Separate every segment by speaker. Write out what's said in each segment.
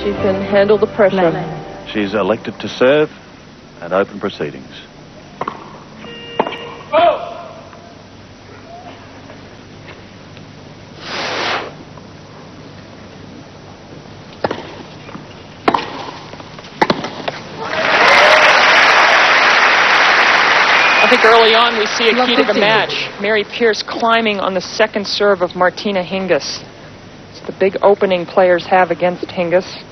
Speaker 1: she can handle the pressure.
Speaker 2: She's elected to serve and open proceedings.
Speaker 3: I think early on we see a key to the match. Mary Pierce climbing on the second serve of Martina Hingis. It's the big opening players have against Hingis.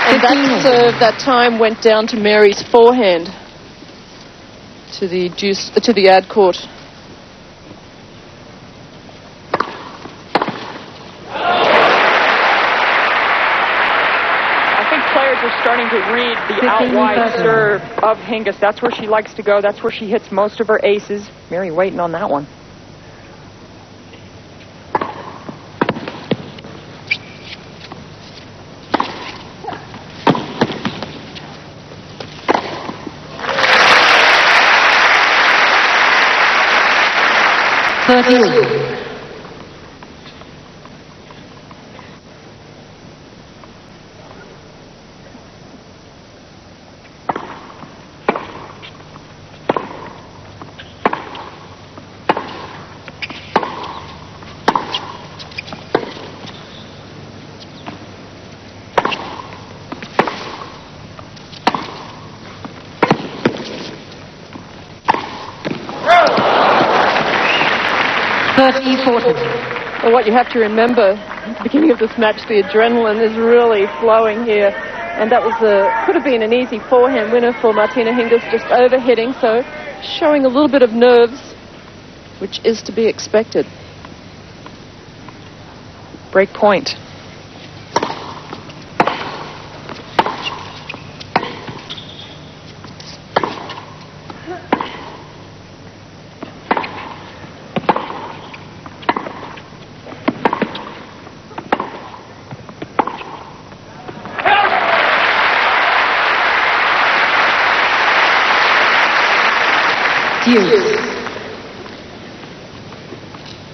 Speaker 1: And that serve, that time went down to Mary's forehand, to the ad court.
Speaker 3: Players are starting to read the out-wide serve of Hingis. That's where she likes to go. That's where she hits most of her aces. Mary waiting on that one.
Speaker 1: Well, what you have to remember at the beginning of this match, the adrenaline is really flowing here, and that was could have been an easy forehand winner for Martina Hingis, just overhitting, so showing a little bit of nerves, which is to be expected.
Speaker 3: Break point.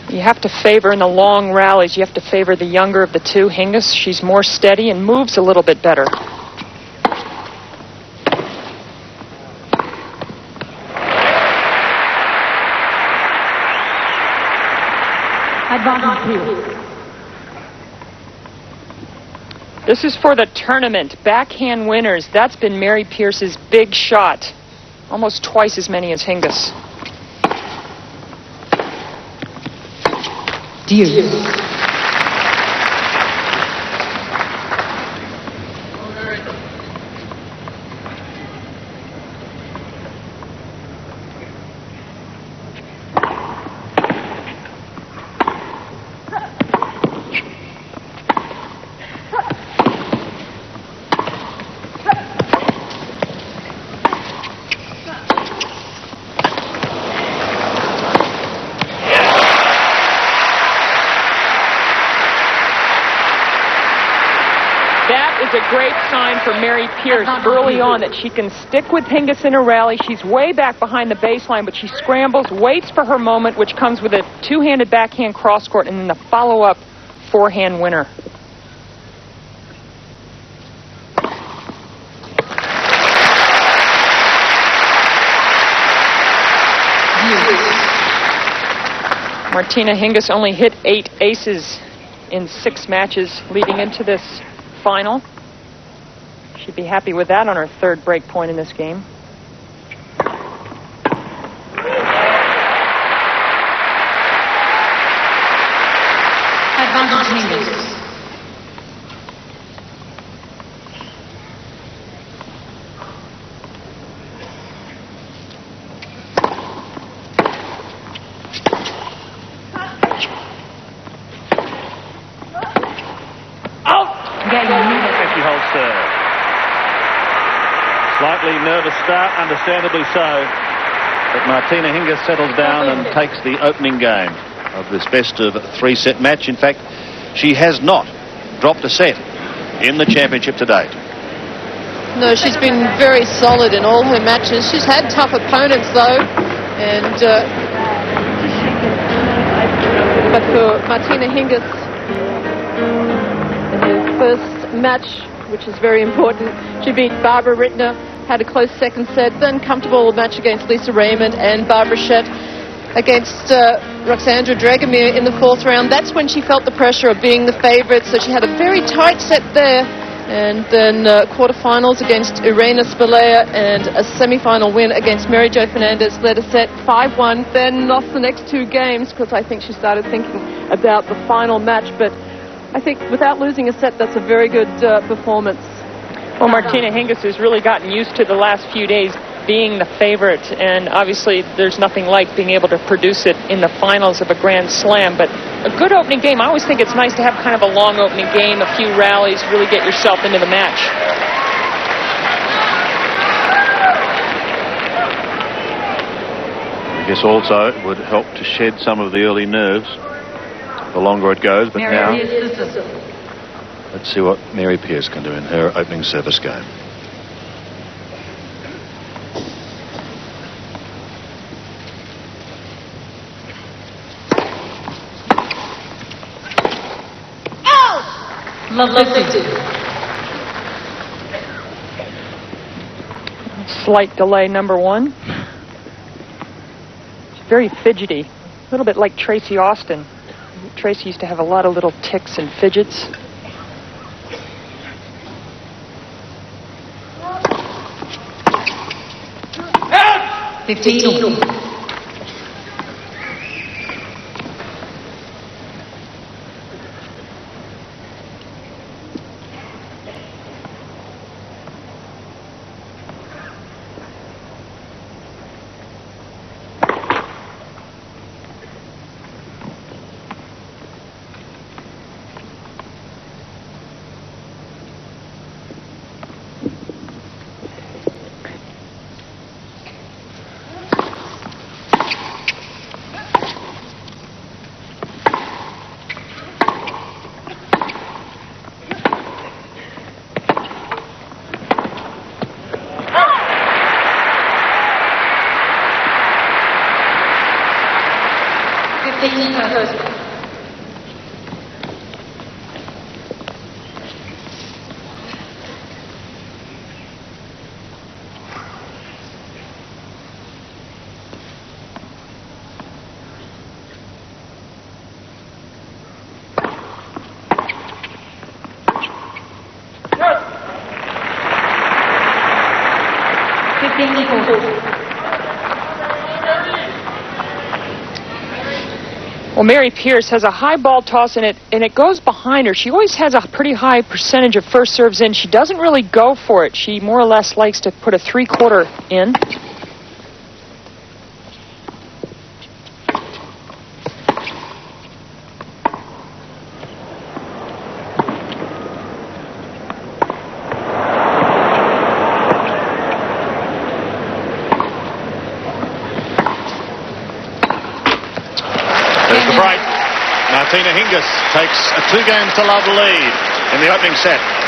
Speaker 3: You have to favor in the long rallies, you have to favor the younger of the two. Hingis, she's more steady and moves a little bit better. This is for the tournament. Backhand winners. That's been Mary Pierce's big shot. Almost twice as many as Hingis. A great sign for Mary Pierce early on that she can stick with Hingis in a rally. She's way back behind the baseline, but she scrambles, waits for her moment, which comes with a two-handed backhand cross-court and then the follow-up forehand winner. Martina Hingis only hit 8 aces in 6 matches leading into this final. She'd be happy with that on her third break point in this game.
Speaker 4: Advantage Hingis.
Speaker 2: She holds serve. Slightly nervous start, understandably so. But Martina Hingis settles down and takes the opening game of this best of 3-set match. In fact, she has not dropped a set in the championship to date.
Speaker 1: No, she's been very solid in all her matches. She's had tough opponents, though, and but for Martina Hingis, in her first match, which is very important, she beat Barbara Rittner, had a close second set, then comfortable match against Lisa Raymond and Barbara Schett against Roxandra Dragomir in the fourth round. That's when she felt the pressure of being the favourite, so she had a very tight set there. And then quarterfinals against Irina Spalea and a semi-final win against Mary Jo Fernandez, led a set 5-1, then lost the next two games because I think she started thinking about the final match. But I think without losing a set, that's a very good performance.
Speaker 3: Well, Martina Hingis has really gotten used to the last few days being the favorite, and obviously there's nothing like being able to produce it in the finals of a Grand Slam. But a good opening game, I always think it's nice to have kind of a long opening game, a few rallies, really get yourself into the match.
Speaker 2: I guess also it would help to shed some of the early nerves the longer it goes. But now, let's see what Mary Pierce can do in her opening service game.
Speaker 3: Slight delay, number one. She's very fidgety, a little bit like Tracy Austin. Tracy used to have a lot of little tics and fidgets.
Speaker 4: Out! 15.
Speaker 3: Well, Mary Pierce has a high ball toss in it, and it goes behind her. She always has a pretty high percentage of first serves in. She doesn't really go for it. She more or less likes to put a three-quarter in.
Speaker 2: There's the break. Martina Hingis takes a 2-games-to-love lead in the opening set.